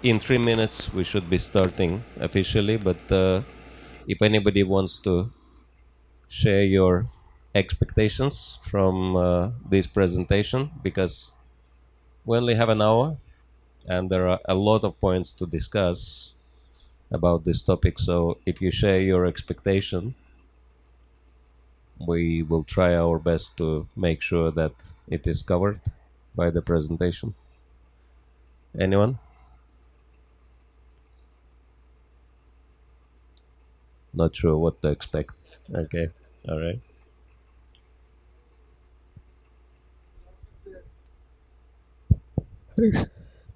in 3 minutes we should be starting officially, but if anybody wants to share your expectations from this presentation, because we only have an hour and there are a lot of points to discuss about this topic. So if you share your expectation, we will try our best to make sure that it is covered by the presentation. Anyone? Not sure what to expect. Okay, all right.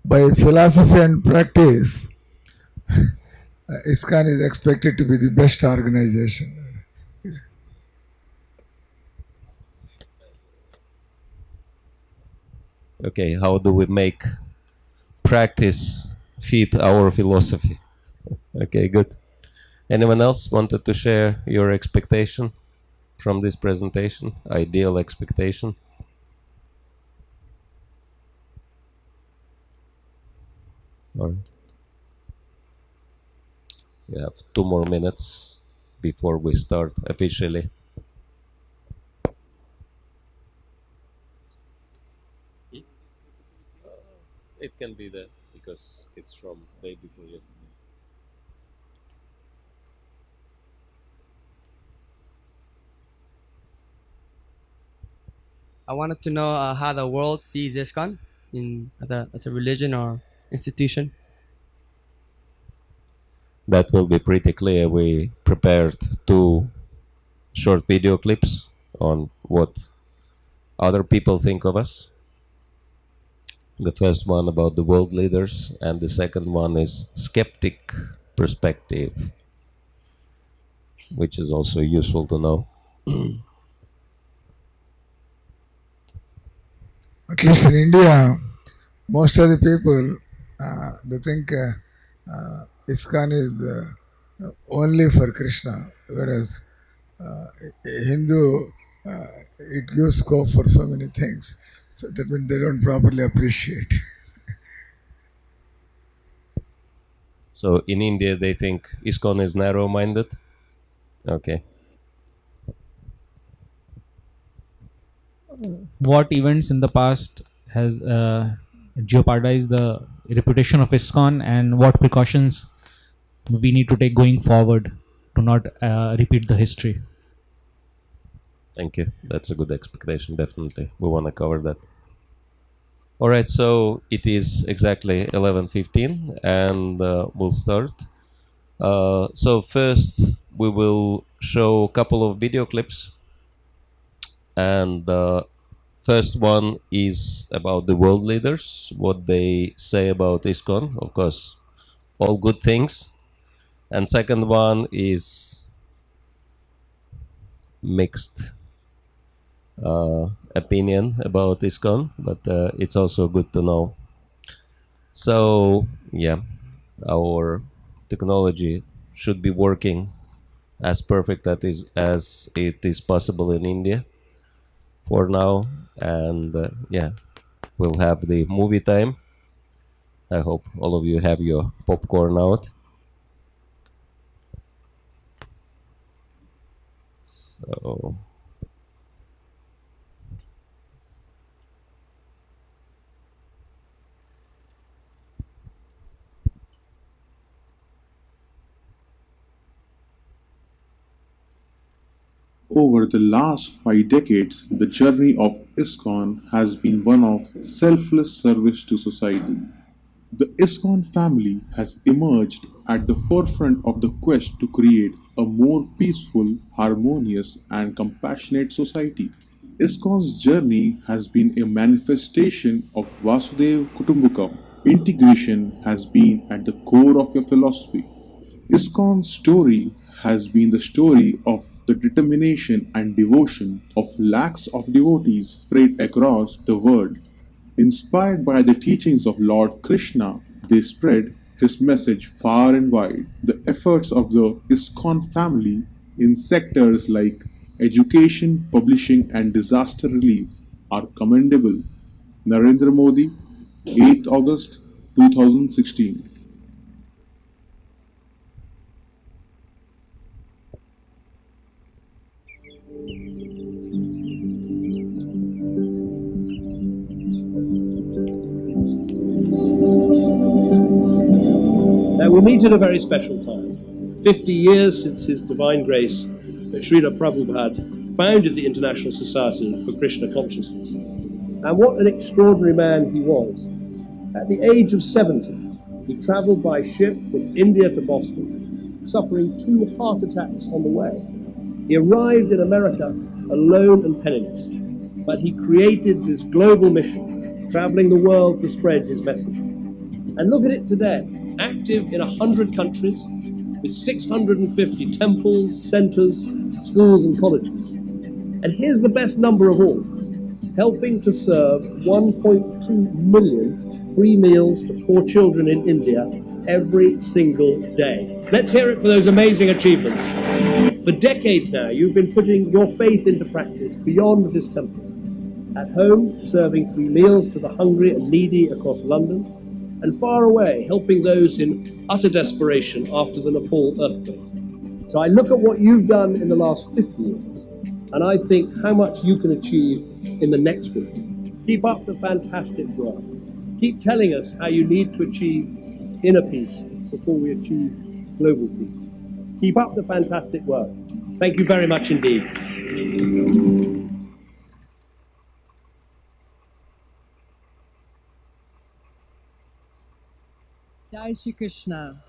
By philosophy and practice, ISKCON is expected to be the best organization. Okay, how do we make practice fit our philosophy? Okay, good. Anyone else wanted to share your expectation from this presentation? Ideal expectation? All right. We have 2 more minutes before we start officially. It can be that because it's from day before yesterday. I wanted to know how the world sees ISKCON as a religion or institution. That will be pretty clear. We prepared 2 short video clips on what other people think of us. The first one about the world leaders, and the second one is skeptic perspective, which is also useful to know. At least in India, most of the people, they think ISKCON is only for Krishna, whereas Hindu, it gives scope for so many things. So that means they don't properly appreciate. So in India, they think ISKCON is narrow-minded. Okay. What events in the past has jeopardized the reputation of ISKCON, and what precautions we need to take going forward to not repeat the history? Thank you. That's a good expectation, definitely. We want to cover that. All right, so it is exactly 11:15, and we'll start. So first, we will show a couple of video clips. And the first one is about the world leaders, what they say about ISKCON. Of course, all good things. And second one is mixed opinion about ISKCON, but it's also good to know. So yeah, our technology should be working as perfect as it is possible in India for now, and yeah, we'll have the movie time. I hope all of you have your popcorn out. So Over the last 5 decades, the journey of ISKCON has been one of selfless service to society. The ISKCON family has emerged at the forefront of the quest to create a more peaceful, harmonious, and compassionate society. ISKCON's journey has been a manifestation of Vasudev Kutumbakam. Integration has been at the core of your philosophy. ISKCON's story has been the story of the determination and devotion of lakhs of devotees spread across the world. Inspired by the teachings of Lord Krishna, they spread his message far and wide. The efforts of the ISKCON family in sectors like education, publishing, and disaster relief are commendable. Narendra Modi, 8th August 2016. And we meet at a very special time. 50 years since His Divine Grace, Srila Prabhupada, founded the International Society for Krishna Consciousness. And what an extraordinary man he was. At the age of 70, he travelled by ship from India to Boston, suffering 2 heart attacks on the way. He arrived in America alone and penniless, but he created this global mission, travelling the world to spread his message. And look at it today, active in 100 countries, with 650 temples, centres, schools and colleges. And here's the best number of all, helping to serve 1.2 million free meals to poor children in India every single day. Let's hear it for those amazing achievements. For decades now, you've been putting your faith into practice beyond this temple. At home, serving free meals to the hungry and needy across London, and far away, helping those in utter desperation after the Nepal earthquake. So I look at what you've done in the last 50 years, and I think how much you can achieve in the next 50. Keep up the fantastic work. Keep telling us how you need to achieve inner peace before we achieve global peace. Keep up the fantastic work. Thank you very much indeed. Jai Shri Krishna.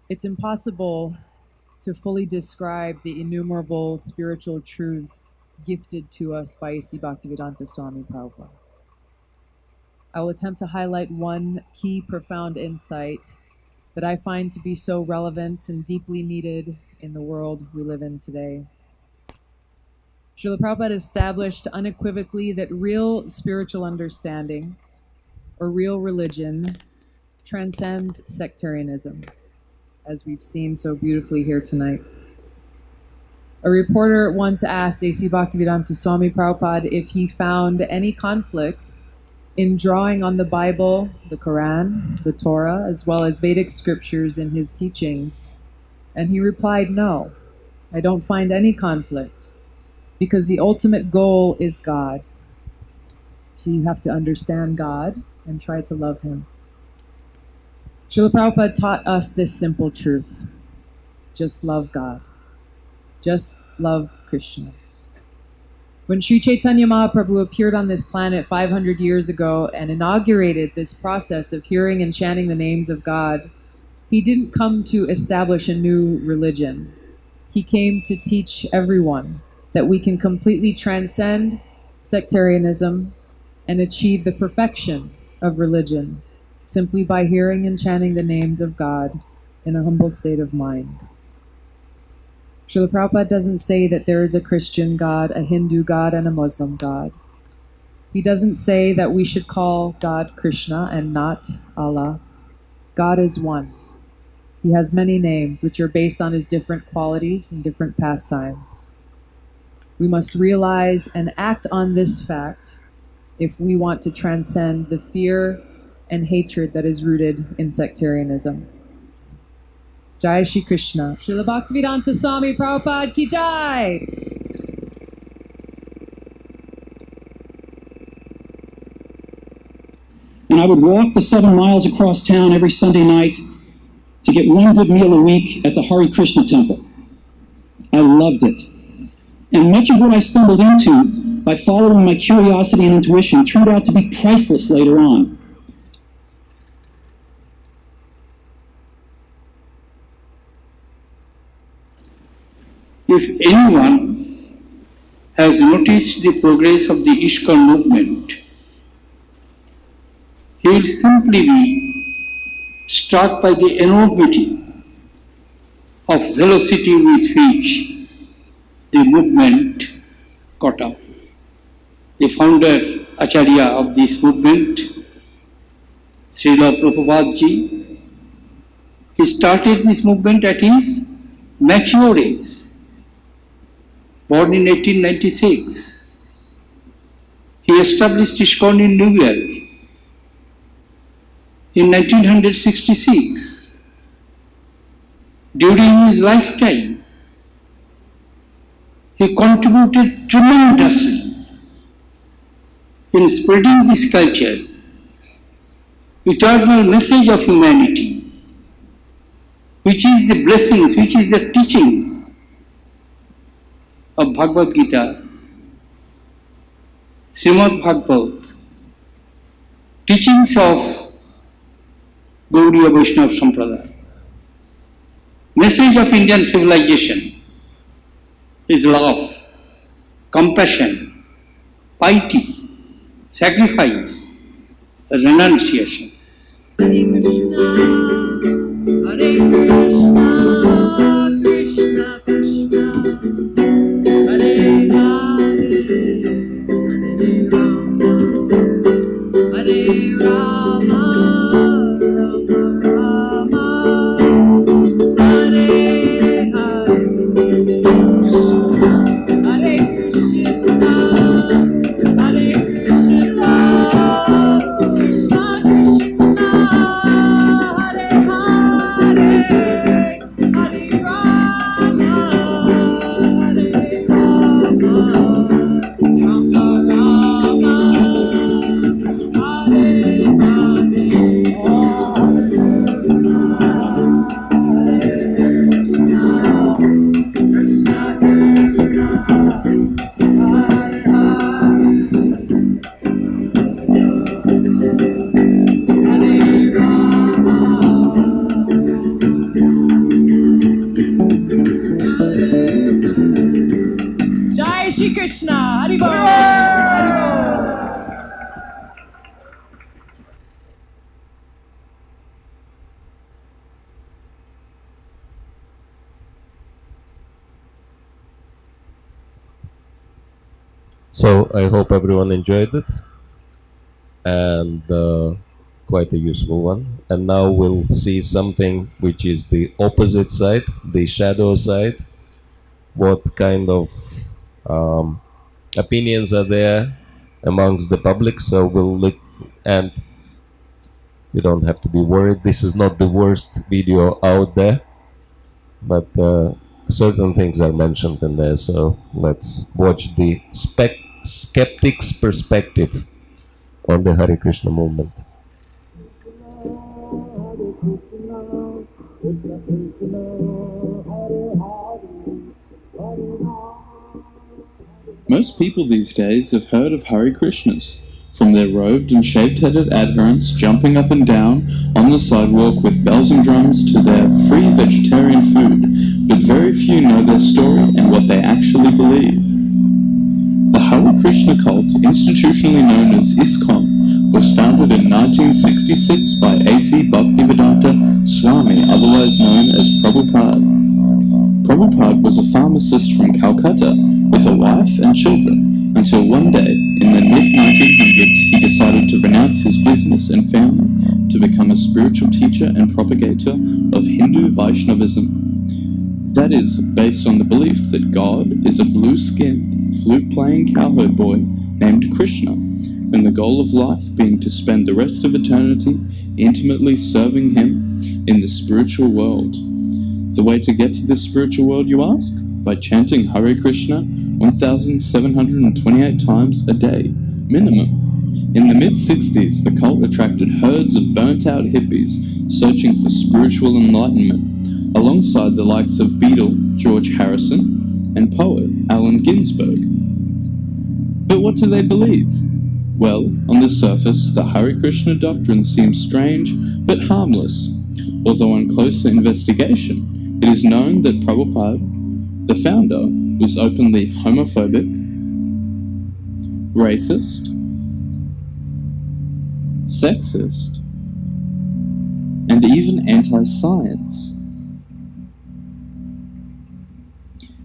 It's impossible to fully describe the innumerable spiritual truths gifted to us by A.C. Bhaktivedanta Swami Prabhupada. I will attempt to highlight one key profound insight that I find to be so relevant and deeply needed in the world we live in today. Srila Prabhupada established unequivocally that real spiritual understanding, or real religion, transcends sectarianism, as we've seen so beautifully here tonight. A reporter once asked A.C. Bhaktivedanta Swami Prabhupada if he found any conflict in drawing on the Bible, the Quran, the Torah, as well as Vedic scriptures in his teachings. And he replied, no, I don't find any conflict, because the ultimate goal is God. So you have to understand God and try to love Him. Srila Prabhupada taught us this simple truth. Just love God. Just love Krishna. When Sri Chaitanya Mahaprabhu appeared on this planet 500 years ago and inaugurated this process of hearing and chanting the names of God, he didn't come to establish a new religion. He came to teach everyone that we can completely transcend sectarianism and achieve the perfection of religion simply by hearing and chanting the names of God in a humble state of mind. Srila Prabhupada doesn't say that there is a Christian God, a Hindu God, and a Muslim God. He doesn't say that we should call God Krishna and not Allah. God is one. He has many names which are based on His different qualities and different pastimes. We must realize and act on this fact if we want to transcend the fear and hatred that is rooted in sectarianism. Jai Shri Krishna. Srila Bhaktivedanta Swami Prabhupada ki jai! And I would walk the 7 miles across town every Sunday night to get one good meal a week at the Hare Krishna temple. I loved it. And much of what I stumbled into by following my curiosity and intuition turned out to be priceless later on. If anyone has noticed the progress of the ISKCON movement, he will simply be struck by the enormity of velocity with which the movement caught up. The founder, Acharya of this movement, Srila Prabhupada Ji, he started this movement at his mature age. Born in 1896, he established ISKCON in New York in 1966. During his lifetime, he contributed tremendously in spreading this culture, eternal message of humanity, which is the blessings, which is the teachings of Bhagavad Gita, Srimad Bhagavad, teachings of Gaudiya Vaishnava Sampradaya. Message of Indian civilization is love, compassion, piety, sacrifice, renunciation. Hare Krishna, Hare Krishna, Krishna Krishna, Hare Hare, Hare Rama, Rama Rama, Hare Hare, Hare Krishna, Hare Krishna, Krishna Krishna, Hare Hare, Hare Rama, Hare Rama, Rama Rama, Hare Jai Shri Krishna, Hari Bol. So I hope everyone enjoyed it, and quite a useful one. And now we'll see something which is the opposite side, the shadow side. What kind of opinions are there amongst the public? So we'll look, and you don't have to be worried. This is not the worst video out there, but certain things are mentioned in there. So let's watch the skeptic's perspective on the Hare Krishna movement. Most people these days have heard of Hare Krishnas, from their robed and shaved-headed adherents jumping up and down on the sidewalk with bells and drums to their free vegetarian food, but very few know their story and what they actually believe. The Hare Krishna cult, institutionally known as ISKCON, was founded in 1966 by A.C. Bhaktivedanta Swami, otherwise known as Prabhupada. Prabhupada was a pharmacist from Calcutta with a wife and children until one day, in the mid-1900s, he decided to renounce his business and family to become a spiritual teacher and propagator of Hindu Vaishnavism. That is, based on the belief that God is a blue-skinned, flute-playing cowherd boy named Krishna, and the goal of life being to spend the rest of eternity intimately serving him in the spiritual world. The way to get to this spiritual world, you ask? By chanting Hare Krishna 1,728 times a day, minimum. In the mid-60s, the cult attracted herds of burnt-out hippies searching for spiritual enlightenment, alongside the likes of Beatle George Harrison and poet Allen Ginsberg. But what do they believe? Well, on the surface, the Hare Krishna doctrine seems strange but harmless, although on closer investigation, it is known that Prabhupada, the founder, was openly homophobic, racist, sexist, and even anti-science.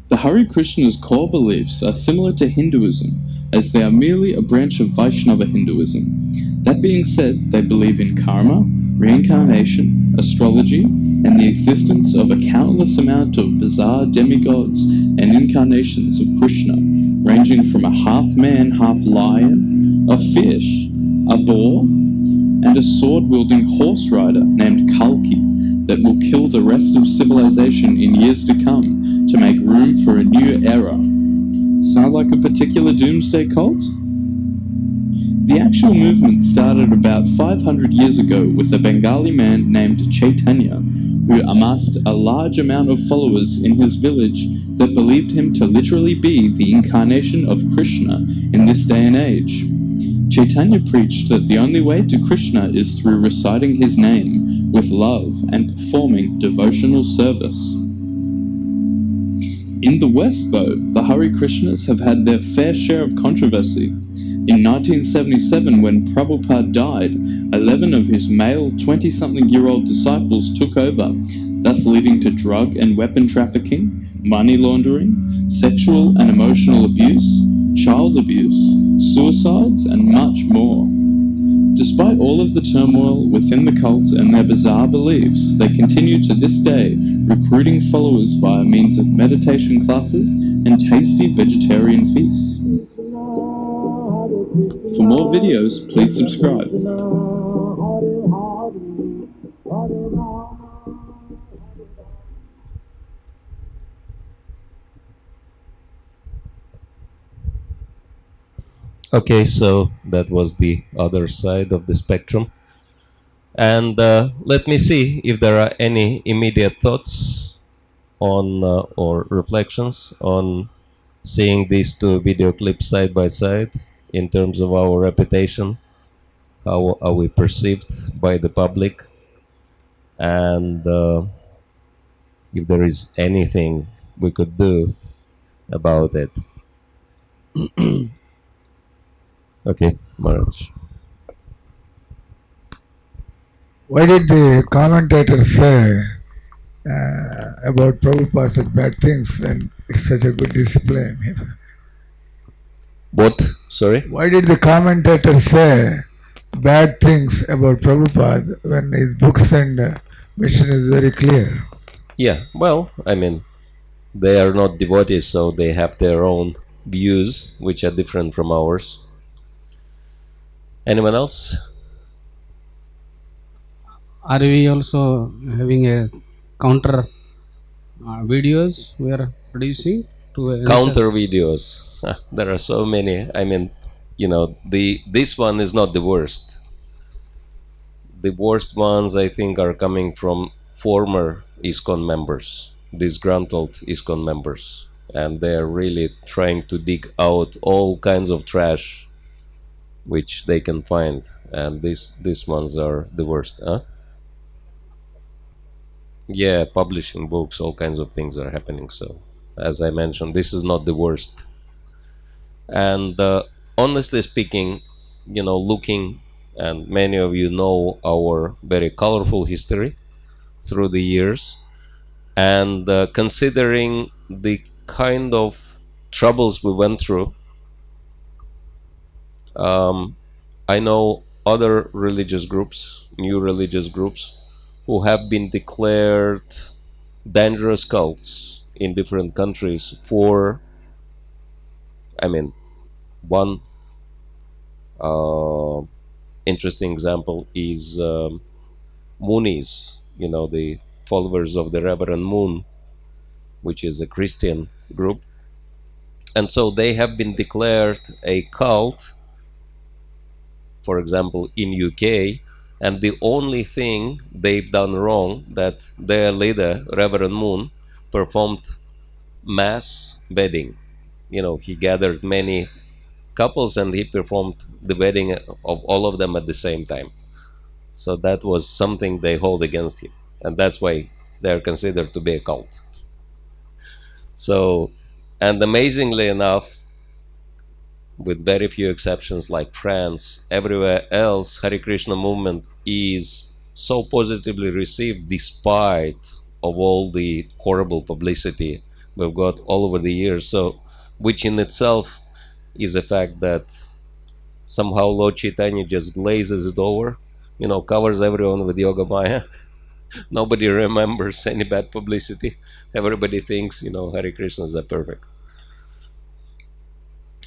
The Hare Krishna's core beliefs are similar to Hinduism, as they are merely a branch of Vaishnava Hinduism. That being said, they believe in karma, reincarnation, astrology, and the existence of a countless amount of bizarre demigods and incarnations of Krishna, ranging from a half-man, half-lion, a fish, a boar, and a sword-wielding horse rider named Kalki that will kill the rest of civilization in years to come to make room for a new era. Sound like a particular doomsday cult? The actual movement started about 500 years ago with a Bengali man named Chaitanya, who amassed a large amount of followers in his village that believed him to literally be the incarnation of Krishna in this day and age. Chaitanya preached that the only way to Krishna is through reciting his name with love and performing devotional service. In the West, though, the Hare Krishnas have had their fair share of controversy. In 1977, when Prabhupada died, 11 of his male 20-something-year-old disciples took over, thus leading to drug and weapon trafficking, money laundering, sexual and emotional abuse, child abuse, suicides, and much more. Despite all of the turmoil within the cult and their bizarre beliefs, they continue to this day recruiting followers via means of meditation classes and tasty vegetarian feasts. For more videos, please subscribe. Okay, so that was the other side of the spectrum. And let me see if there are any immediate thoughts on or reflections on seeing these two video clips side by side in terms of our reputation, how are we perceived by the public, and if there is anything we could do about it. Okay, Maharaj. Why did the commentators say about Prabhupada such bad things when it's such a good discipline? You know? What? Sorry? Why did the commentators say bad things about Prabhupada when his books and mission is very clear? Yeah, well, I mean, they are not devotees, so they have their own views, which are different from ours. Anyone else? Are we also having a counter videos we are producing to counter videos? There are so many. I mean, you know, this one is not the worst. The worst ones, I think, are coming from former ISKCON members, disgruntled ISKCON members, and they are really trying to dig out all kinds of trash which they can find, and these ones are the worst. Yeah, publishing books, all kinds of things are happening. So, as I mentioned, this is not the worst. And honestly speaking, you know, looking, and many of you know our very colorful history through the years, and considering the kind of troubles we went through, I know other religious groups, new religious groups, who have been declared dangerous cults in different countries for, I mean, one interesting example is Moonies, you know, the followers of the Reverend Moon, which is a Christian group. And so they have been declared a cult, for example, in UK, and the only thing they've done wrong, that their leader, Reverend Moon, performed mass wedding. You know, he gathered many couples and he performed the wedding of all of them at the same time. So that was something they hold against him, and that's why they're considered to be a cult. So, and amazingly enough, with very few exceptions like France, everywhere else, Hare Krishna movement is so positively received despite of all the horrible publicity we've got all over the years. So, which in itself is a fact that somehow Lord Chaitanya just glazes it over, you know, covers everyone with Yoga Maya. Nobody remembers any bad publicity. Everybody thinks, you know, Hare Krishnas are perfect.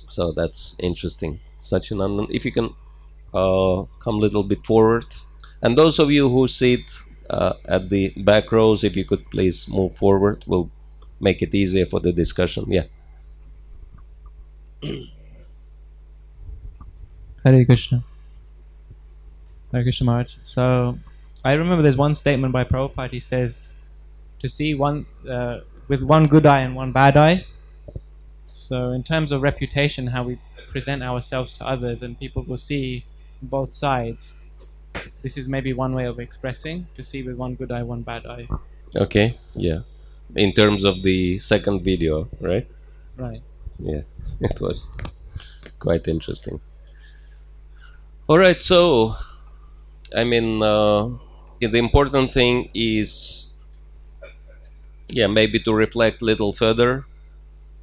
So that's interesting. Sachinandan, if you can come a little bit forward. And those of you who sit at the back rows, if you could please move forward, we'll make it easier for the discussion. Yeah. Hare Krishna. Hare Krishna Maharaj. So, I remember there's one statement by Prabhupada. He says, to see one with one good eye and one bad eye. So in terms of reputation, how we present ourselves to others, and people will see both sides. This is maybe one way of expressing, to see with one good eye, one bad eye. Okay, yeah. In terms of the second video, right? Right. Yeah, it was quite interesting. All right, so I mean, the important thing is, yeah, maybe to reflect a little further.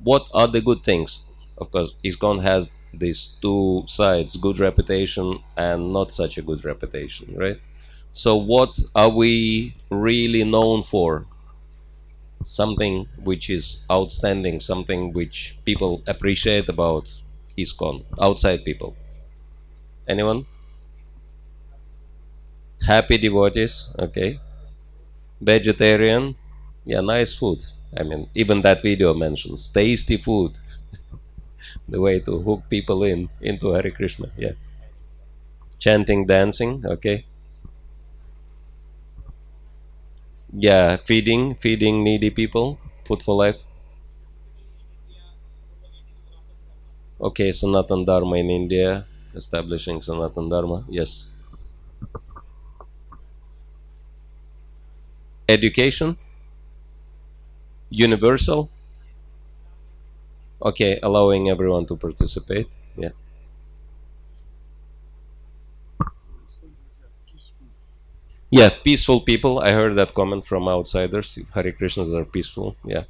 What are the good things? Of course, ISKCON has these two sides: good reputation and not such a good reputation, right? So, what are we really known for? Something which is outstanding, something which people appreciate about ISKCON, outside people. Anyone? Happy devotees, okay. Vegetarian, yeah, nice food. I mean, even that video mentions tasty food, the way to hook people into Hare Krishna, yeah. Chanting, dancing, okay. Yeah, feeding needy people, food for life. Okay, Sanatan Dharma in India, establishing Sanatan Dharma, yes. Education, universal, okay, allowing everyone to participate, yeah. Yeah, peaceful people. I heard that comment from outsiders. Hare Krishnas are peaceful, yeah.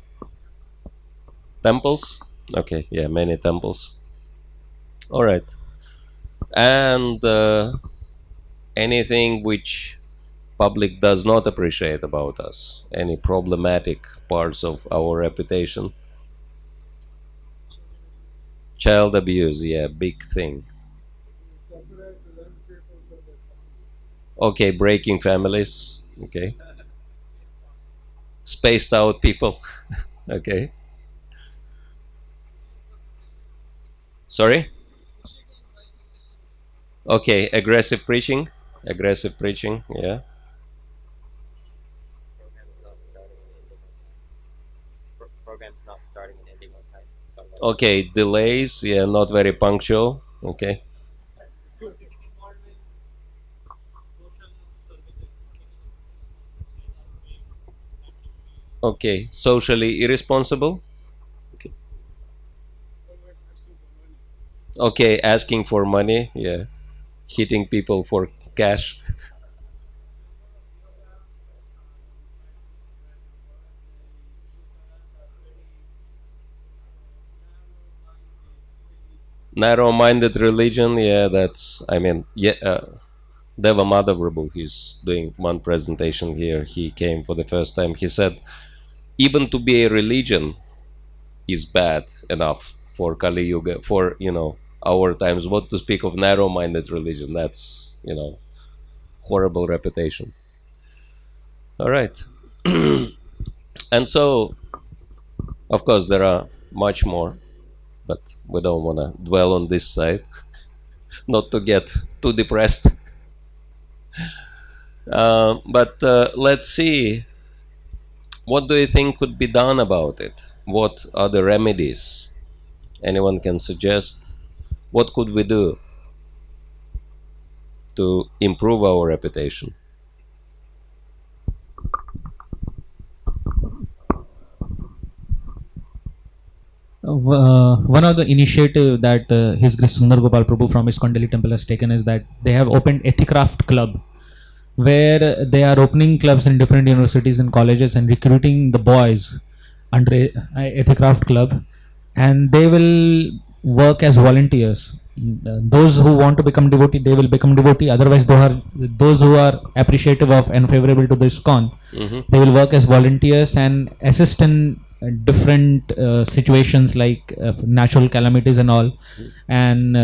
Temples, okay, yeah, many temples. All right. And anything which public does not appreciate about us, any problematic parts of our reputation. Child abuse, yeah, big thing. Okay, breaking families, okay. Spaced out people, okay. Sorry? Okay, aggressive preaching, yeah. Programs not starting and ending on time. Okay, delays, yeah, not very punctual, okay. Okay, socially irresponsible. Okay. Okay, asking for money, yeah. Hitting people for cash. Narrow-minded religion, yeah, that's, I mean, yeah, Deva Madhav, he's doing one presentation here. He came for the first time. He said, even to be a religion is bad enough for Kali Yuga, for, our times. What to speak of narrow-minded religion? That's, horrible reputation. All right. And so, of course, there are much more, but we don't want to dwell on this side, not to get too depressed. But let's see, what do you think could be done about it? What are the remedies? Anyone can suggest? What could we do to improve our reputation? One of the initiative that His Grace Sundar Gopal Prabhu from ISKCON Delhi Temple has taken is that they have opened Ethicraft Club, where they are opening clubs in different universities and colleges and recruiting the boys under Ethicraft Club, and they will work as volunteers. Those who want to become devotee, they will become devotee. Otherwise, those who are appreciative of and favorable to the ISKCON, they will work as volunteers and assist in different situations like natural calamities and all. And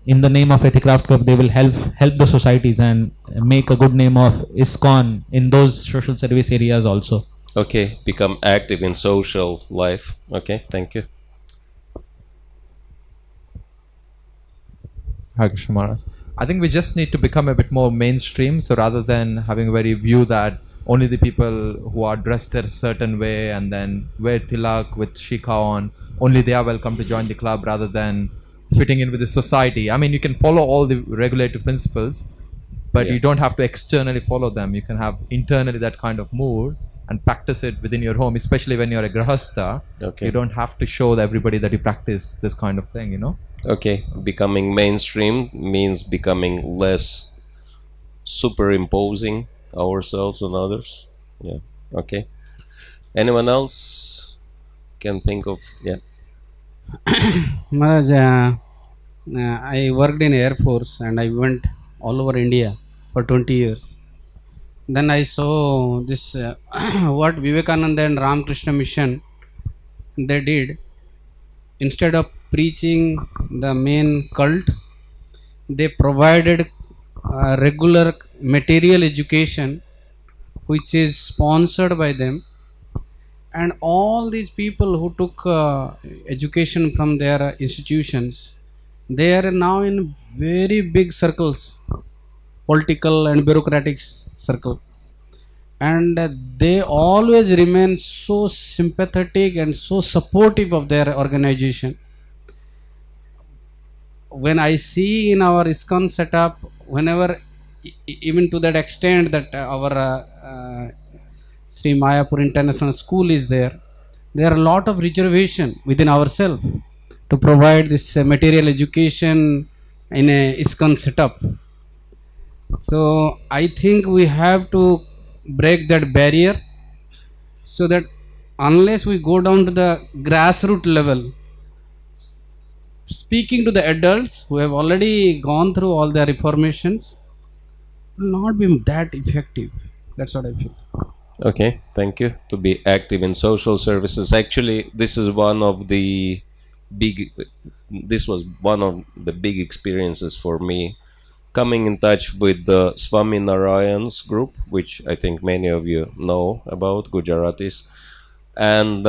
in the name of Ethicraft Club, they will help the societies and make a good name of ISKCON in those social service areas also. Okay, become active in social life. Okay, thank you. Hare Krishna Maharaj. I think we just need to become a bit more mainstream. So rather than having a very view that only the people who are dressed a certain way and then wear tilak with shikha on, only they are welcome to join the club rather than fitting in with the society. I mean, you can follow all the regulative principles, but you don't have to externally follow them. You can have internally that kind of mood and practice it within your home, especially when you're a grahastha. Okay. You don't have to show everybody that you practice this kind of thing, you know? Okay, becoming mainstream means becoming less superimposing ourselves on others. Yeah. Okay. Anyone else can think of? Yeah. Maharaj, I worked in Air Force and I went all over India for 20 years. Then I saw this what Vivekananda and Ramakrishna Mission they did. Instead of preaching the main cult, they provided regular material education which is sponsored by them, and all these people who took education from their institutions, they are now in very big circles, political and bureaucratic circle, and they always remain so sympathetic and so supportive of their organization. When I see in our ISKCON setup, whenever even to that extent that our Sri Mayapur International School is there are a lot of reservation within ourselves to provide this material education in a ISKCON setup. So I think we have to break that barrier, so that unless we go down to the grassroots level, speaking to the adults who have already gone through all the reformations, will not be that effective. That's what I feel. Okay, thank you. To be active in social services. Actually, this was one of the big experiences for me, coming in touch with the Swami Narayan's group, which I think many of you know about, Gujaratis. And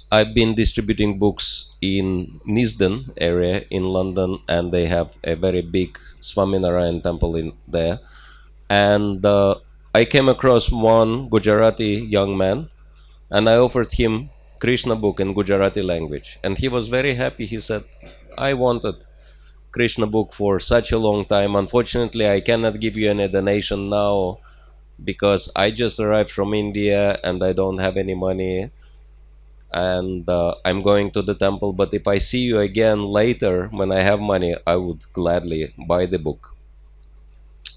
I've been distributing books in Nisden area in London, and they have a very big Swami Narayan temple in there. And I came across one Gujarati young man, and I offered him Krishna book in Gujarati language, and he was very happy. He said, I wanted Krishna book for such a long time. Unfortunately, I cannot give you any donation now because I just arrived from India and I don't have any money, and I'm going to the temple, but if I see you again later when I have money, I would gladly buy the book.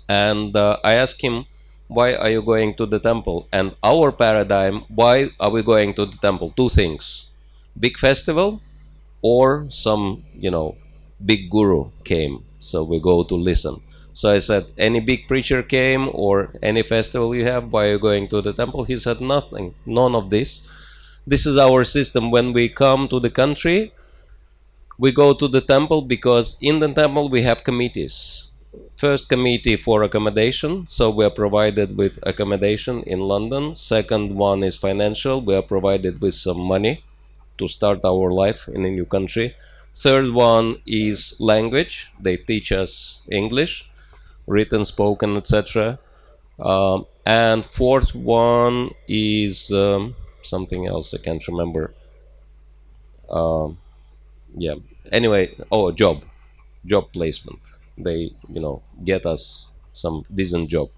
And I asked him, why are you going to the temple? And our paradigm, why are we going to the temple? Two things: big festival, or some, big guru came, so we go to listen. So I said, any big preacher came or any festival you have, why are you going to the temple? He said, nothing, none of this. This is our system. When we come to the country, we go to the temple because in the temple we have committees. First committee for accommodation, so we are provided with accommodation in London. Second one is financial, we are provided with some money to start our life in a new country. Third one is language, they teach us English, written, spoken, etc. And fourth one is something else, I can't remember. Yeah, anyway, job placement. They, get us some decent job.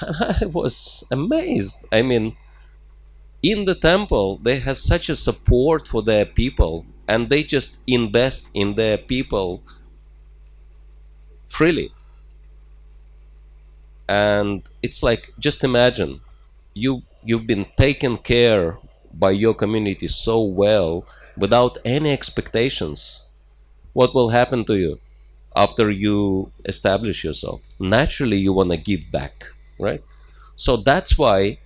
I was amazed. I mean, in the temple, they have such a support for their people, and they just invest in their people freely. And it's like, just imagine, you've been taken care by your community so well without any expectations. What will happen to you after you establish yourself? Naturally, you want to give back, right? So that's why,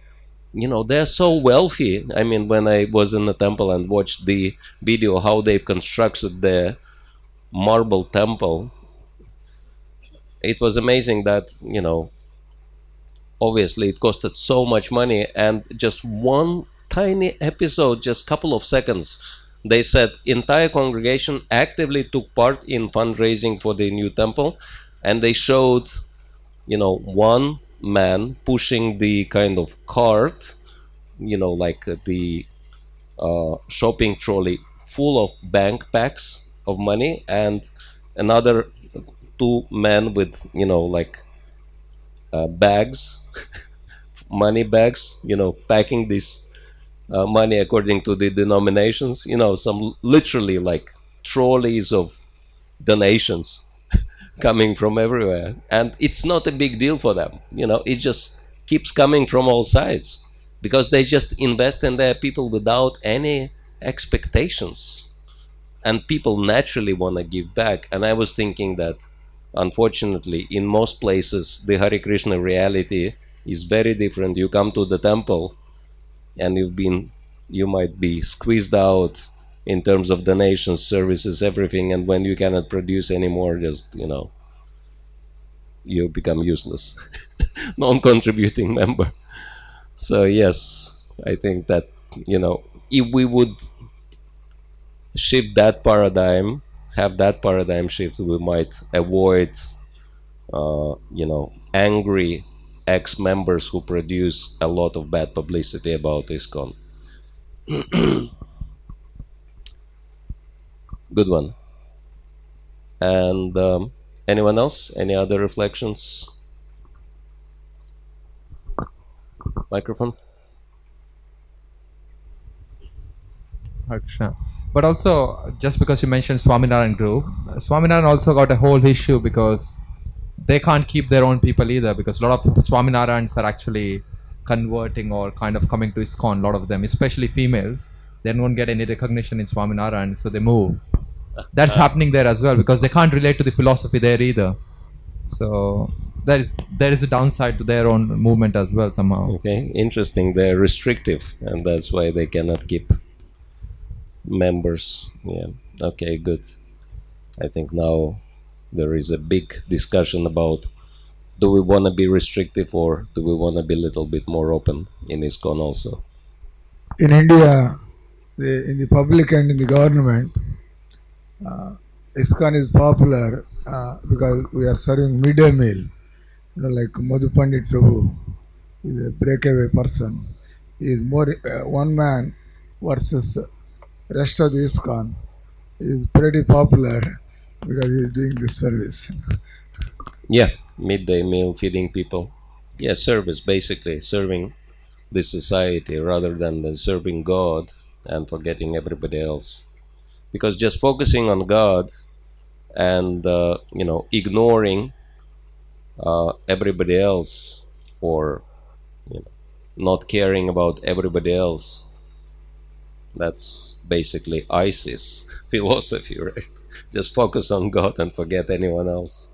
they're so wealthy. I mean, when I was in the temple and watched the video how they've constructed their marble temple, it was amazing that, obviously it costed so much money, and just one tiny episode, just couple of seconds, They said entire congregation actively took part in fundraising for the new temple, and they showed, one man pushing the kind of cart, like the shopping trolley full of bank packs of money, and another two men with, like bags, money bags, packing this money according to the denominations, some literally like trolleys of donations coming from everywhere. And it's not a big deal for them, it just keeps coming from all sides because they just invest in their people without any expectations. And people naturally want to give back. And I was thinking that unfortunately in most places the Hare Krishna reality is very different. You come to the temple and you might be squeezed out in terms of donations, services, everything, and when you cannot produce anymore, just you become useless non-contributing member. So yes, I think that if we would shift that paradigm, have that paradigm shift, we might avoid angry ex-members who produce a lot of bad publicity about ISKCON. Good one. And anyone else? Any other reflections? Microphone. Hare Krishna. But also, just because you mentioned Swaminarayan group, Swaminarayan also got a whole issue because they can't keep their own people either, because a lot of Swaminarayans are actually converting or kind of coming to ISKCON, a lot of them, especially females. They don't get any recognition in Swaminarayan, so they move. That's happening there as well, because they can't relate to the philosophy there either. So there is a downside to their own movement as well somehow. Okay, interesting. They're restrictive, and that's why they cannot keep members. Yeah. Okay, good. I think now there is a big discussion about, do we want to be restrictive or do we want to be a little bit more open in ISKCON also? In India, in the public and in the government, ISKCON is popular because we are serving midday meal. Like Madhu Pandit Prabhu is a breakaway person. He is more one man versus rest of the ISKCON. He is pretty popular because he is doing this service. Yeah, midday meal, feeding people. Yeah, service, basically serving the society rather than serving God and forgetting everybody else. Because just focusing on God and ignoring everybody else, or not caring about everybody else, that's basically ISIS philosophy, right? Just focus on God and forget anyone else.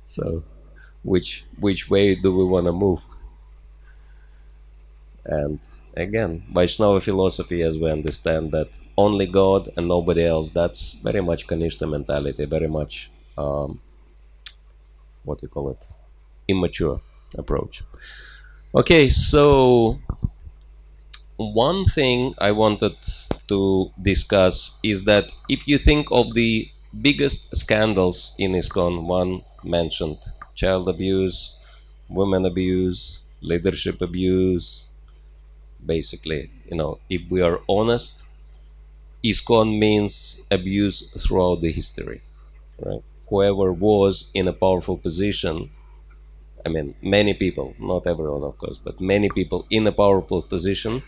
So which way do we want to move? And again, Vaishnava philosophy, as we understand that only God and nobody else, that's very much Kanishta mentality, very much immature approach. Okay, so one thing I wanted to discuss is that if you think of the biggest scandals in ISKCON, one mentioned child abuse, women abuse, leadership abuse. Basically, if we are honest, ISKCON means abuse throughout the history, right? Whoever was in a powerful position, many people, not everyone of course, but many people in a powerful position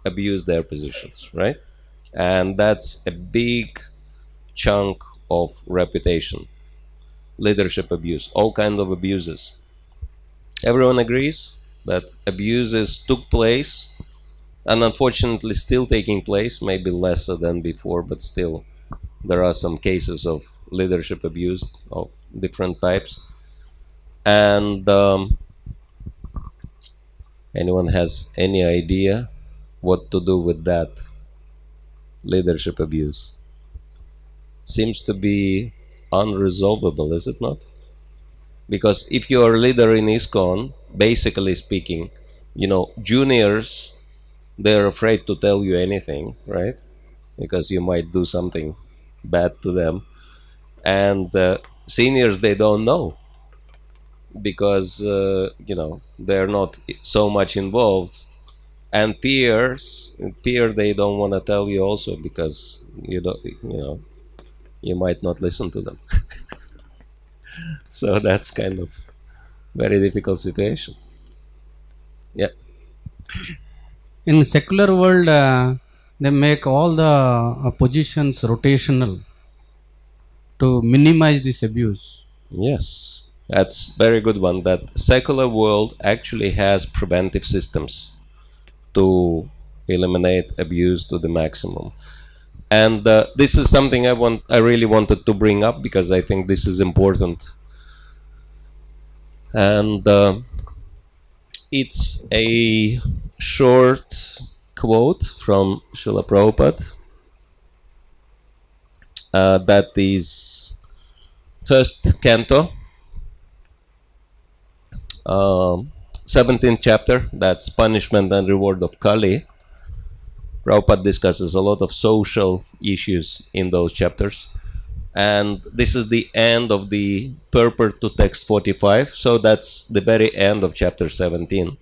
abuse their positions, right? And that's a big chunk of reputation. Leadership abuse, all kinds of abuses. Everyone agrees that abuses took place and unfortunately still taking place, maybe lesser than before, but still there are some cases of leadership abuse of different types. And anyone has any idea what to do with that leadership abuse? Seems to be unresolvable, is it not? Because if you are a leader in ISKCON, basically speaking, juniors, they're afraid to tell you anything, right? because you might do something bad to them. And seniors, they don't know because they're not so much involved. And peer, they don't want to tell you also because you might not listen to them. So that's kind of very difficult situation. Yeah. In secular world, they make all the positions rotational to minimize this abuse. Yes, that's very good one. That secular world actually has preventive systems to eliminate abuse to the maximum. And this is something I really wanted to bring up because I think this is important. And it's a short quote from Srila Prabhupada that is first canto, 17th chapter, that's Punishment and Reward of Kali. Prabhupada discusses a lot of social issues in those chapters. And this is the end of the purport to text 45. So that's the very end of chapter 17.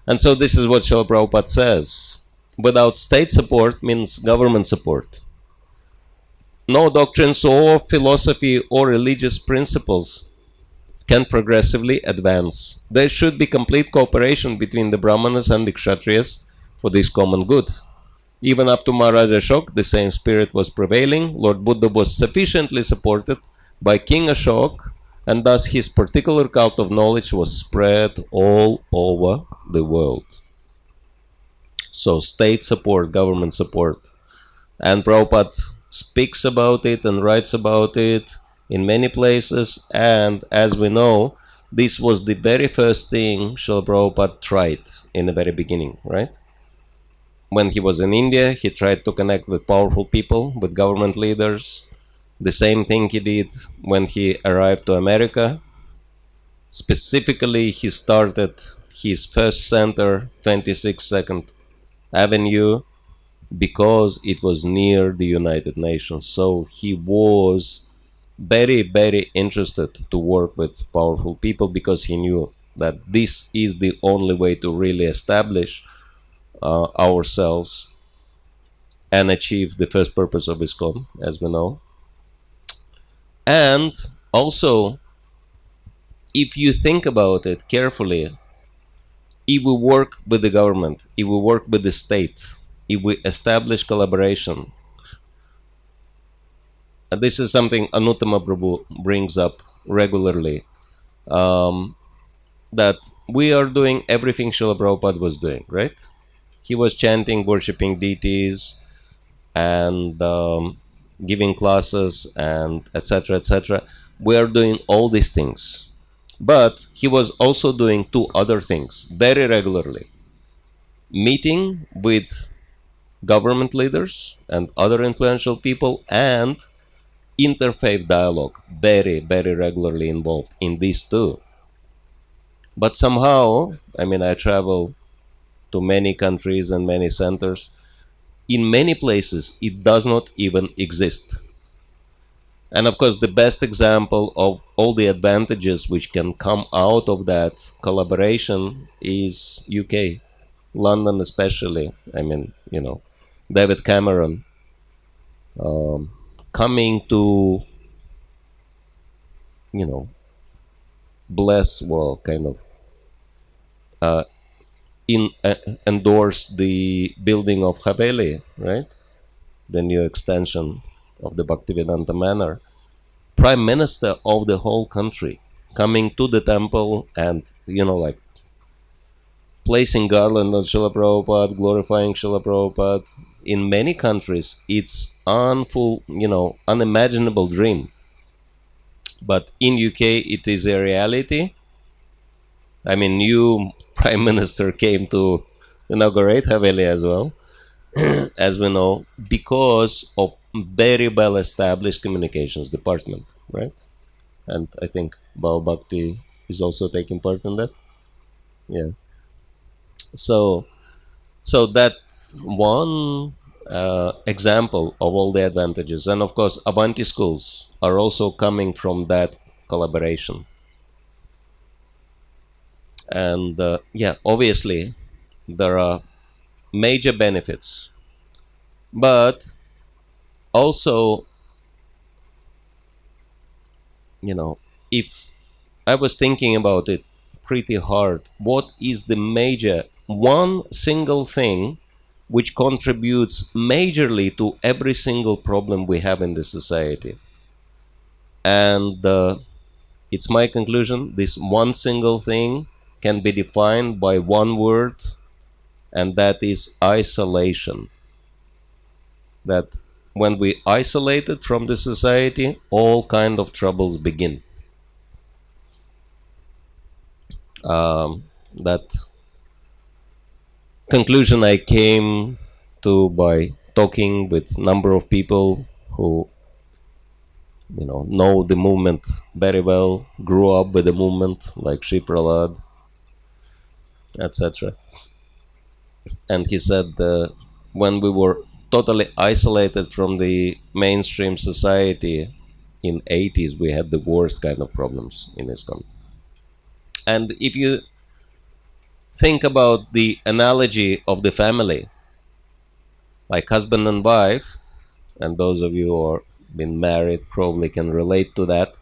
And so this is what Srila Prabhupada says. Without state support means government support. No doctrines or philosophy or religious principles can progressively advance. There should be complete cooperation between the Brahmanas and the Kshatriyas for this common good. Even up to Maharaj Ashok, the same spirit was prevailing. Lord Buddha was sufficiently supported by King Ashok, and thus his particular cult of knowledge was spread all over the world. So state support, government support. And Prabhupada speaks about it and writes about it in many places. And as we know, this was the very first thing Srila Prabhupada tried in the very beginning, right? When he was in India, he tried to connect with powerful people, with government leaders. The same thing he did when he arrived to America. Specifically, he started his first center, 22nd Avenue, because it was near the United Nations. So he was very, very interested to work with powerful people because he knew that this is the only way to really establish ourselves and achieve the first purpose of ISKCON, as we know. And also, if you think about it carefully, if we work with the government, if we work with the state, if we establish collaboration, and this is something Anuttama Prabhu brings up regularly, that we are doing everything Srila Prabhupada was doing, right? He was chanting, worshipping deities, and giving classes, and etc., etc. We are doing all these things. But he was also doing two other things very regularly. Meeting with government leaders and other influential people, and interfaith dialogue, very, very regularly involved in these two. But somehow, I travel to many countries and many centers. In many places, it does not even exist. And of course, the best example of all the advantages which can come out of that collaboration is UK, London especially. David Cameron coming to, bless, well, kind of endorse the building of Haveli, right? The new extension of the Bhaktivedanta Manor. Prime Minister of the whole country coming to the temple and, placing garland on Srila Prabhupada, glorifying Srila Prabhupada. In many countries, it's unimaginable dream. But in UK, it is a reality. New Prime Minister came to inaugurate Haveli as well, as we know, because of very well established communications department, right? And I think Bhava Bhakti is also taking part in that. Yeah. So that one example of all the advantages. And of course, Avanti schools are also coming from that collaboration. And yeah, obviously, there are major benefits. But also, if I was thinking about it pretty hard, what is the major, one single thing which contributes majorly to every single problem we have in the society? And it's my conclusion, this one single thing can be defined by one word, and that is isolation. That when we isolated from the society, all kind of troubles begin. That conclusion I came to by talking with number of people who know the movement very well, grew up with the movement, like Sri Prahlad, etc. And he said when we were totally isolated from the mainstream society in 80s, we had the worst kind of problems in ISKCON. And if you think about the analogy of the family, like husband and wife, and those of you who are been married probably can relate to that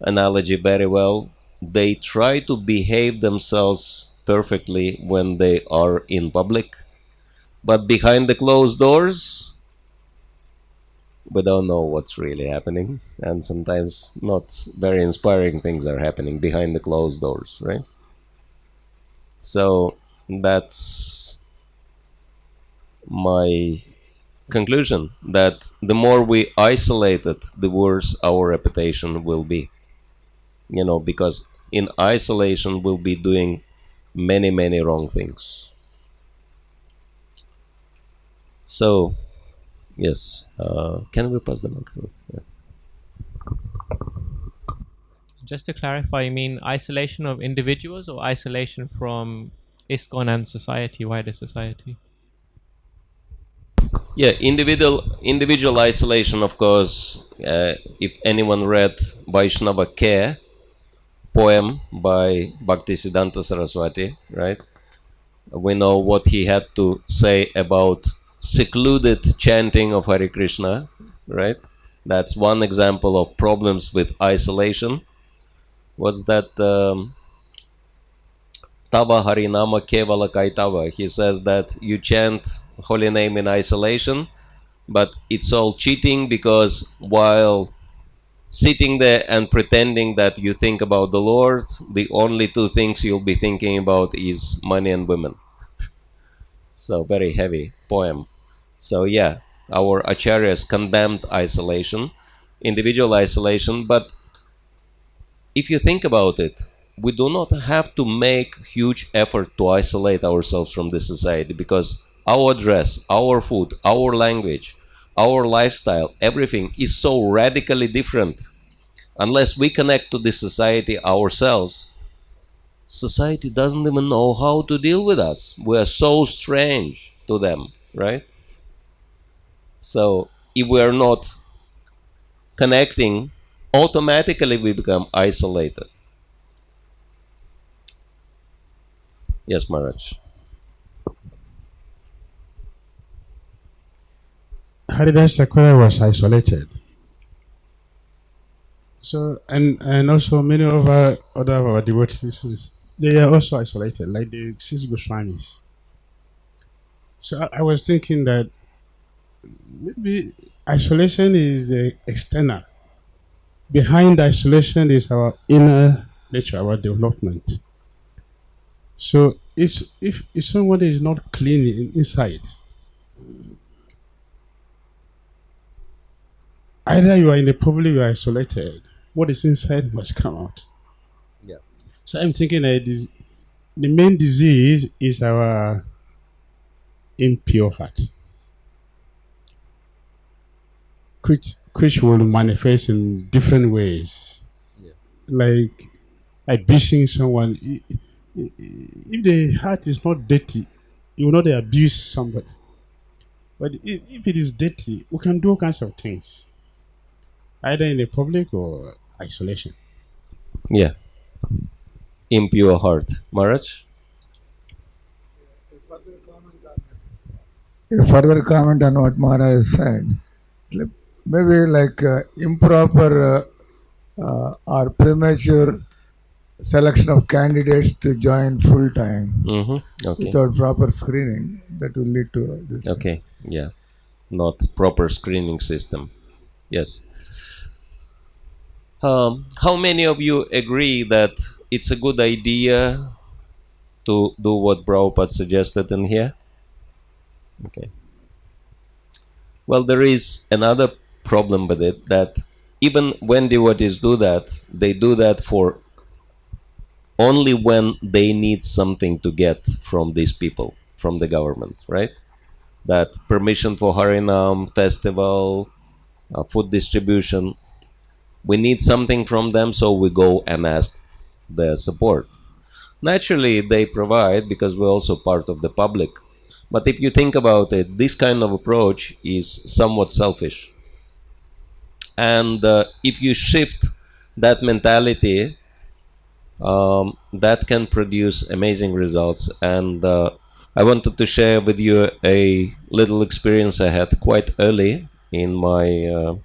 analogy very well. They try to behave themselves perfectly when they are in public, but behind the closed doors, we don't know what's really happening, and sometimes not very inspiring things are happening behind the closed doors, right? So that's my conclusion, that the more we isolate it, the worse our reputation will be. Because in isolation we'll be doing many, many wrong things. So, yes, can we pass the microphone? Yeah. Just to clarify, you mean isolation of individuals or isolation from ISKCON and society, wider society? Yeah, individual isolation, of course. If anyone read Vaishnava Care poem by Bhaktisiddhanta Saraswati, right? We know what he had to say about secluded chanting of Hare Krishna, right? That's one example of problems with isolation. What's that? Tava Harinama Kevala Kaitava. He says that you chant holy name in isolation, but it's all cheating, because while sitting there and pretending that you think about the Lord, the only two things you'll be thinking about is money and women. So very heavy poem. So yeah, our acharyas condemned isolation, individual isolation, but if you think about it, we do not have to make huge effort to isolate ourselves from the society, because our dress, our food, our language, our lifestyle, everything is so radically different. Unless we connect to the society ourselves, society doesn't even know how to deal with us. We are so strange to them, right? So if we are not connecting, automatically we become isolated. Yes, Maharaj. Haridas Thakura was isolated. So, and also many of our other of our devotees, they are also isolated, like the six Goswamis. So I was thinking that maybe isolation is the external. Behind isolation is our inner nature, our development. So if somebody is not clean inside, either you are in the public, you are isolated. What is inside must come out. Yeah. So I'm thinking that the main disease is our impure heart, which will manifest in different ways. Yeah. Like abusing someone. If the heart is not dirty, you will not abuse somebody. But if it is dirty, we can do all kinds of things, either in the public or isolation. Yeah. Impure heart. Maharaj? A further comment on what Maharaj said, maybe like improper or premature selection of candidates to join full time Okay. without proper screening, that will lead to this. Okay. Yeah. Not proper screening system. Yes. How many of you agree that it's a good idea to do what Prabhupada suggested in here? Okay. Well, there is another problem with it, that even when devotees do that, they do that for only when they need something to get from these people, from the government, right? That permission for Harinam festival, food distribution, we need something from them, so we go and ask their support. Naturally, they provide because we're also part of the public. But if you think about it, this kind of approach is somewhat selfish. And if you shift that mentality, that can produce amazing results. And I wanted to share with you a little experience I had quite early in my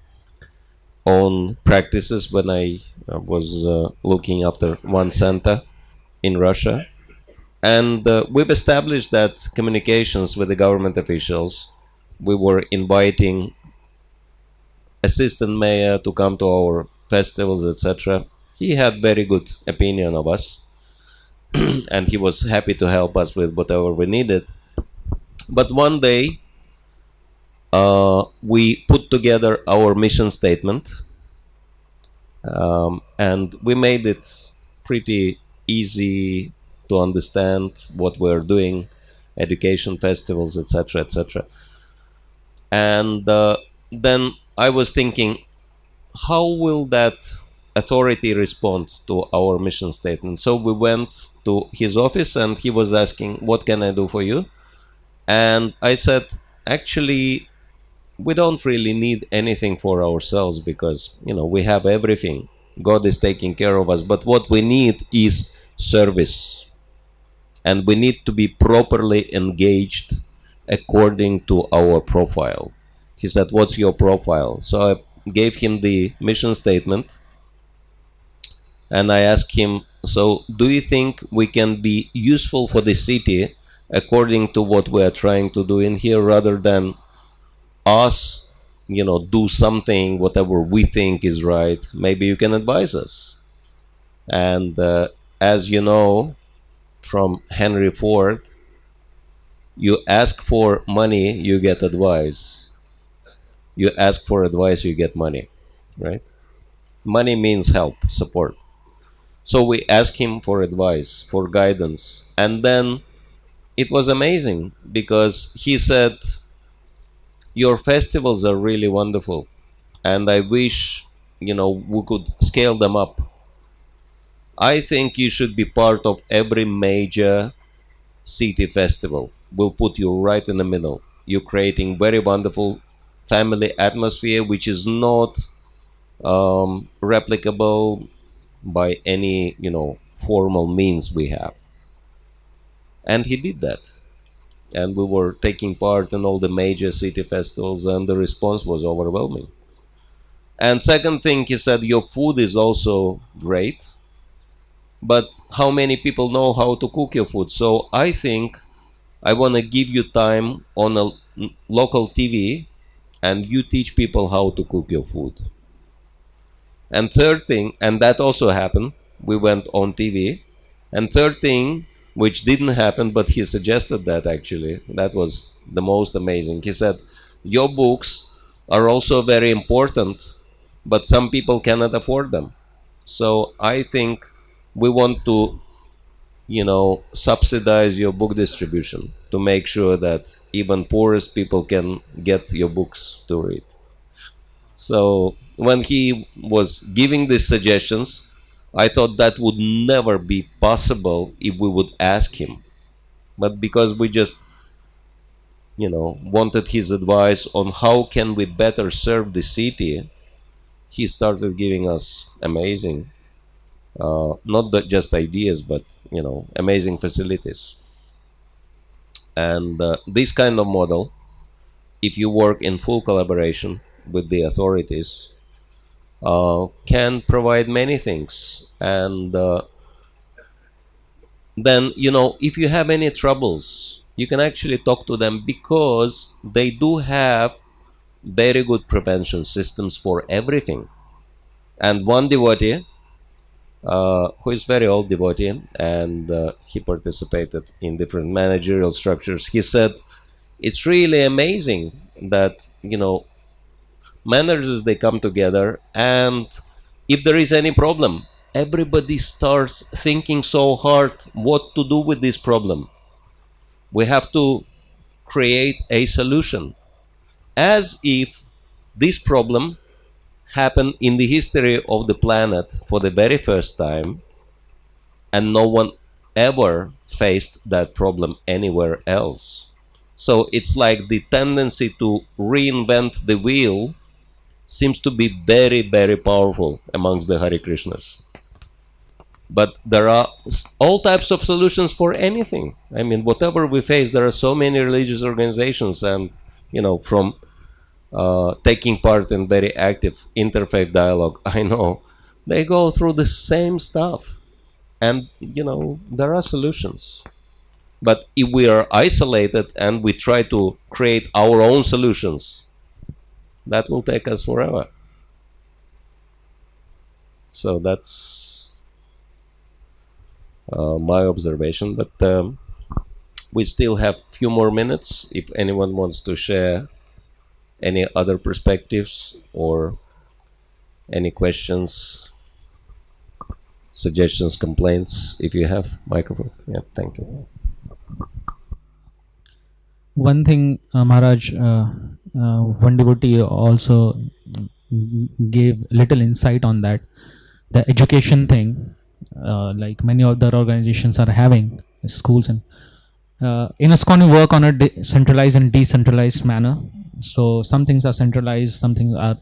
own practices when I was looking after one center in Russia. And we've established that communications with the government officials, we were inviting assistant mayor to come to our festivals, etc. He had very good opinion of us and he was happy to help us with whatever we needed. But one day we put together our mission statement, and we made it pretty easy to understand what we're doing, education festivals, etc., etc. And then I was thinking, how will that authority respond to our mission statement? So we went to his office and he was asking, what can I do for you? And I said, actually, we don't really need anything for ourselves because, we have everything. God is taking care of us. But what we need is service. And we need to be properly engaged according to our profile. He said, what's your profile? So I gave him the mission statement. And I asked him, so do you think we can be useful for the city according to what we are trying to do in here, rather than us, do something, whatever we think is right? Maybe you can advise us. And as you know from Henry Ford, you ask for money, you get advice. You ask for advice, you get money, right? Money means help, support. So we asked him for advice, for guidance. And then it was amazing because he said, your festivals are really wonderful. And I wish, we could scale them up. I think you should be part of every major city festival. We'll put you right in the middle. You're creating very wonderful family atmosphere, which is not replicable by any, formal means we have. And he did that. And we were taking part in all the major city festivals, and the response was overwhelming. And second thing, he said, your food is also great, but how many people know how to cook your food? So I think I want to give you time on a local TV, and you teach people how to cook your food. And third thing, and that also happened, we went on TV. And third thing, which didn't happen, but he suggested that actually, that was the most amazing. He said, your books are also very important, but some people cannot afford them. So I think we want to, subsidize your book distribution to make sure that even poorest people can get your books to read. So when he was giving these suggestions, I thought that would never be possible if we would ask him. But because we just wanted his advice on how can we better serve the city, he started giving us amazing, just ideas, but amazing facilities. And this kind of model, if you work in full collaboration with the authorities, can provide many things. And then, if you have any troubles, you can actually talk to them, because they do have very good prevention systems for everything. And one devotee, who is very old devotee, and he participated in different managerial structures, he said, it's really amazing that, managers, they come together, and if there is any problem, everybody starts thinking so hard what to do with this problem. We have to create a solution, as if this problem happened in the history of the planet for the very first time, and no one ever faced that problem anywhere else. So it's like the tendency to reinvent the wheel seems to be very, very powerful amongst the Hare Krishnas. But there are all types of solutions for anything. I mean, whatever we face, there are so many religious organizations, and from taking part in very active interfaith dialogue, I know they go through the same stuff, and there are solutions. But if we are isolated and we try to create our own solutions, that will take us forever. So that's my observation. But we still have a few more minutes if anyone wants to share any other perspectives or any questions, suggestions, complaints. If you have microphone. Yeah, thank you. One thing, Maharaj, one devotee also gave little insight on that. The education thing, like many other organizations are having, schools, and in ISKCON we work on a centralized and decentralized manner. So some things are centralized, some things are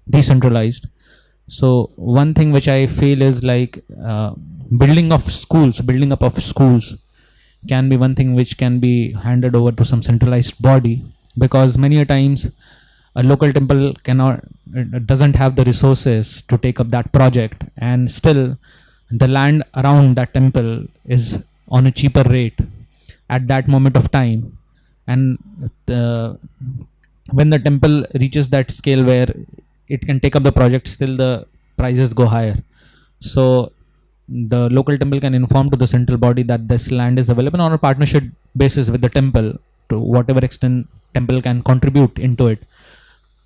decentralized. So one thing which I feel is like building up of schools can be one thing which can be handed over to some centralized body, because many a times a local temple doesn't have the resources to take up that project, and still the land around that temple is on a cheaper rate at that moment of time. And when the temple reaches that scale where it can take up the project, still the prices go higher. So the local temple can inform to the central body that this land is available on a partnership basis with the temple, to whatever extent temple can contribute into it.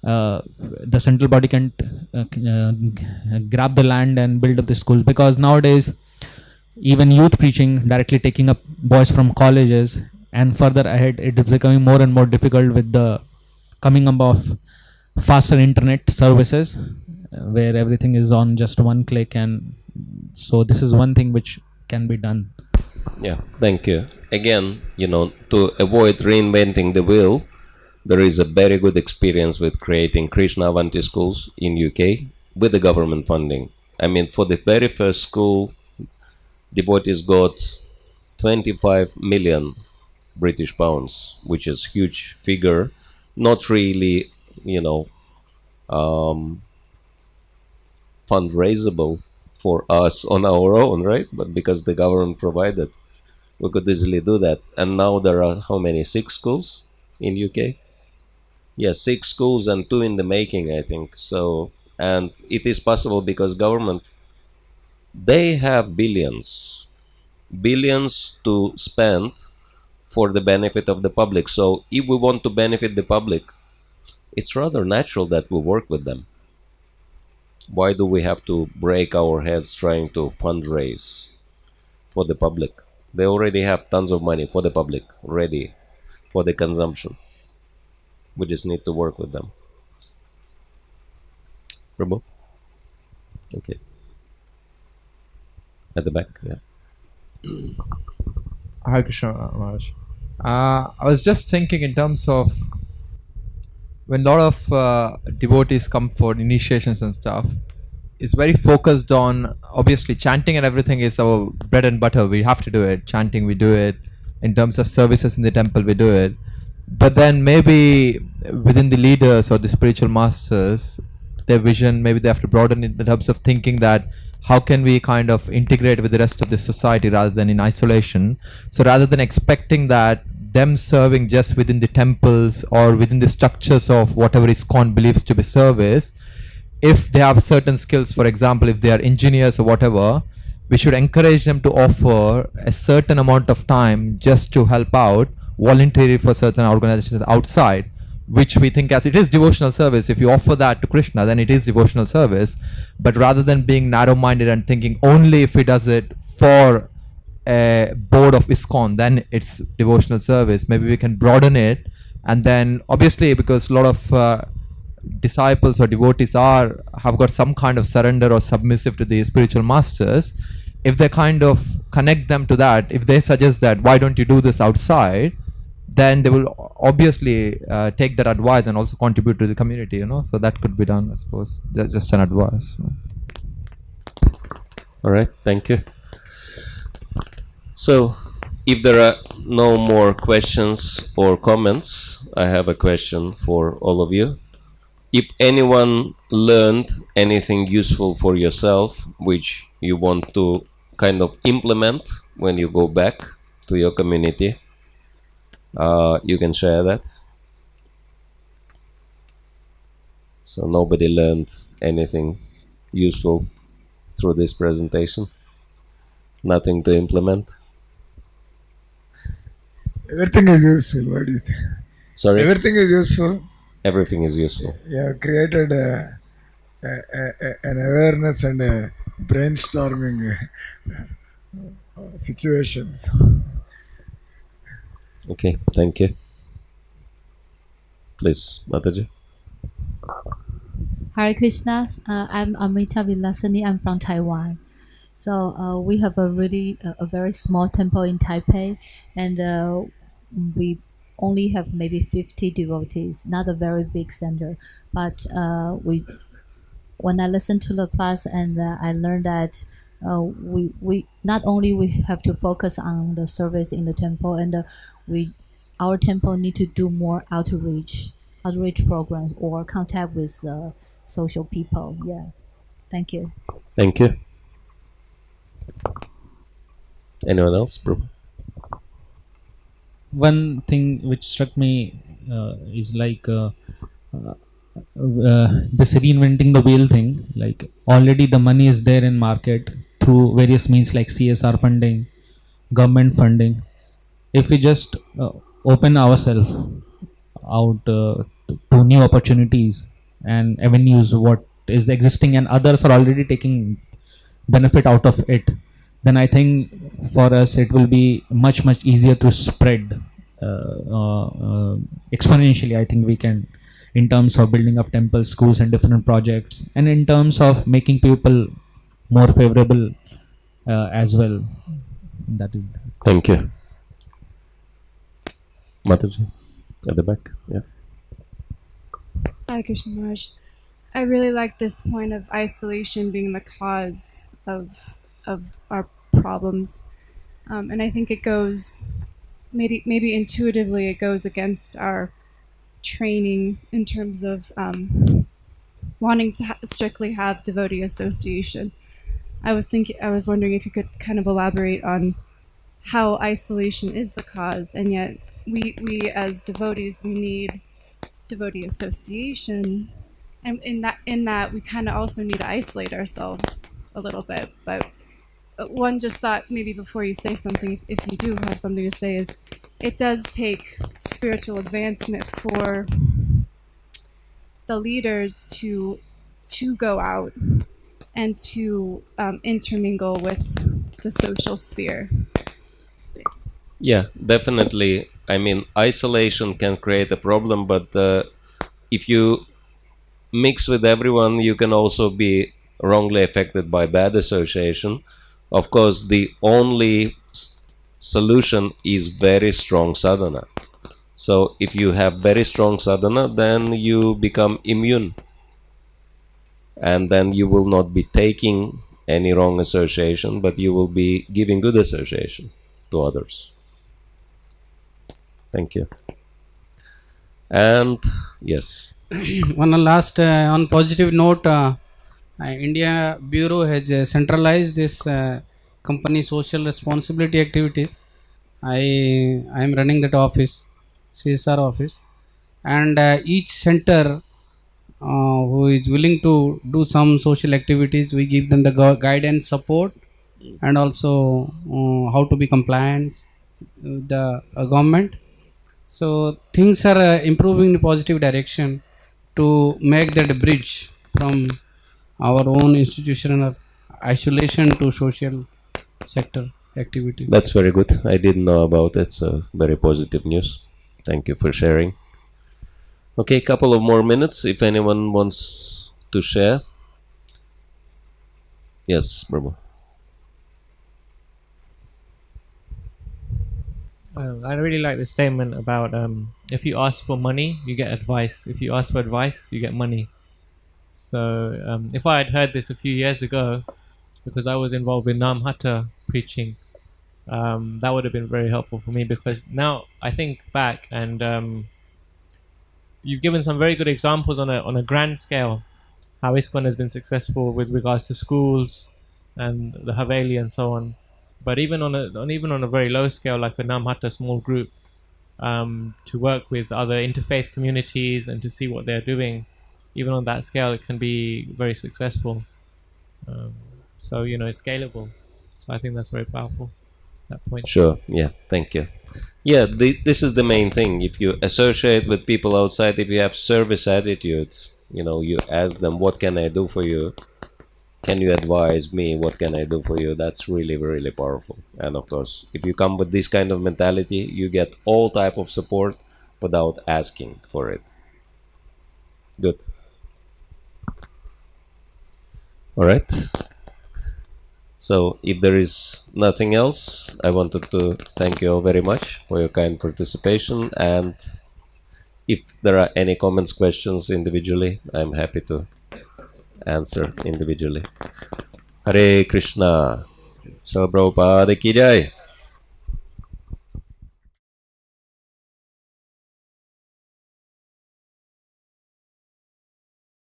The central body can grab the land and build up the schools, because nowadays even youth preaching directly taking up boys from colleges, and further ahead it is becoming more and more difficult with the coming up of faster internet services where everything is on just one click. And so this is one thing which can be done. Yeah, thank you. Again, to avoid reinventing the wheel, there is a very good experience with creating Krishna Avanti schools in UK with the government funding. I mean, for the very first school, devotees got 25 million British pounds, which is huge figure. Not really, fundraisable for us on our own, right? But because the government provided, we could easily do that. And now there are how many? 6 schools in UK? Yes, 6 schools and 2 in the making, I think. So, and it is possible because government, they have billions to spend for the benefit of the public. So if we want to benefit the public, it's rather natural that we work with them. Why do we have to break our heads trying to fundraise for the public? They already have tons of money for the public ready for the consumption. We just need to work with them. Prabhu? Okay. At the back, yeah. Hare Krishna, Maharaj. I was just thinking in terms of when a lot of devotees come for initiations and stuff, it's very focused on, obviously chanting and everything is our bread and butter. We have to do it. Chanting, we do it. In terms of services in the temple, we do it. But then maybe within the leaders or the spiritual masters, their vision, maybe they have to broaden it in terms of thinking that how can we kind of integrate with the rest of the society rather than in isolation. So rather than expecting that them serving just within the temples or within the structures of whatever ISKCON believes to be service, if they have certain skills, for example, if they are engineers or whatever, we should encourage them to offer a certain amount of time just to help out voluntarily for certain organizations outside, which we think as it is devotional service. If you offer that to Krishna, then it is devotional service. But rather than being narrow-minded and thinking only if he does it for a board of ISKCON, then it's devotional service. Maybe we can broaden it, and then obviously because a lot of disciples or devotees have got some kind of surrender or submissive to the spiritual masters, if they kind of connect them to that, if they suggest that why don't you do this outside, then they will obviously take that advice and also contribute to the community, so that could be done, I suppose. That's just an advice. All right, thank you. So if there are no more questions or comments, I have a question for all of you. If anyone learned anything useful for yourself, which you want to kind of implement when you go back to your community, you can share that. So nobody learned anything useful through this presentation? Nothing to implement? Everything is useful. What do you think? Sorry? Everything is useful. Everything is useful. You have created an awareness and a brainstorming situations. Okay, thank you. Please, Mataji. Hare Krishna. I'm Amrita Vilasani. I'm from Taiwan. So we have a very small temple in Taipei, and we only have maybe 50 devotees. Not a very big center, but when I listened to the class and I learned that we not only we have to focus on the service in the temple, and our temple need to do more outreach programs or contact with the social people. Yeah, thank you. Thank you. Anyone else, bro? One thing which struck me is like this reinventing the wheel thing. Like already the money is there in market through various means like CSR funding, government funding. If we just open ourselves out to new opportunities and avenues what is existing and others are already taking benefit out of it, then I think for us it will be much easier to spread exponentially. I think we can, in terms of building up temples, schools and different projects, and in terms of making people more favorable as well. That is. Thank you. Mataji, at the back. Yeah. Hi, Krishna Maharaj. I really like this point of isolation being the cause of our problems, and I think it goes maybe intuitively it goes against our training in terms of wanting to strictly have devotee association. I was wondering if you could kind of elaborate on how isolation is the cause, and yet we as devotees, we need devotee association, and in that we kind of also need to isolate ourselves a little bit. But one just thought, maybe before you say something, if you do have something to say, is it does take spiritual advancement for the leaders to go out and to intermingle with the social sphere. Yeah, definitely. I mean, isolation can create a problem, but if you mix with everyone, you can also be wrongly affected by bad association. Of course, the only solution is very strong sadhana. So if you have very strong sadhana, then you become immune. And then you will not be taking any wrong association, but you will be giving good association to others. Thank you. And yes. One last on positive note, India Bureau has centralized this company social responsibility activities. I am running that office, CSR office, and each center who is willing to do some social activities, we give them the guidance, support, and also how to be compliant with the government. So things are improving in a positive direction to make that bridge from our own institutional isolation to social sector activities. That's very good. I didn't know about it, so very positive news. Thank you for sharing. Okay, couple of more minutes if anyone wants to share. Yes, Brahma. I really like the statement about if you ask for money, you get advice. If you ask for advice, you get money. So if I had heard this a few years ago, because I was involved with Nam Hatha preaching, that would have been very helpful for me, because now I think back and you've given some very good examples on a grand scale how ISKCON has been successful with regards to schools and the Haveli and so on. But even on a very low scale, like a Nam Hatha small group, to work with other interfaith communities and to see what they're doing, even on that scale, it can be very successful. So it's scalable. So I think that's very powerful. That point. Sure. Yeah. Thank you. Yeah. This is the main thing. If you associate with people outside, if you have service attitude, you ask them, "What can I do for you? Can you advise me? What can I do for you?" That's really, really powerful. And of course, if you come with this kind of mentality, you get all type of support without asking for it. Good. All right. So if there is nothing else, I wanted to thank you all very much for your kind participation. And if there are any comments, questions individually, I'm happy to answer individually. Hare Krishna. Srila Prabhupada ki jai.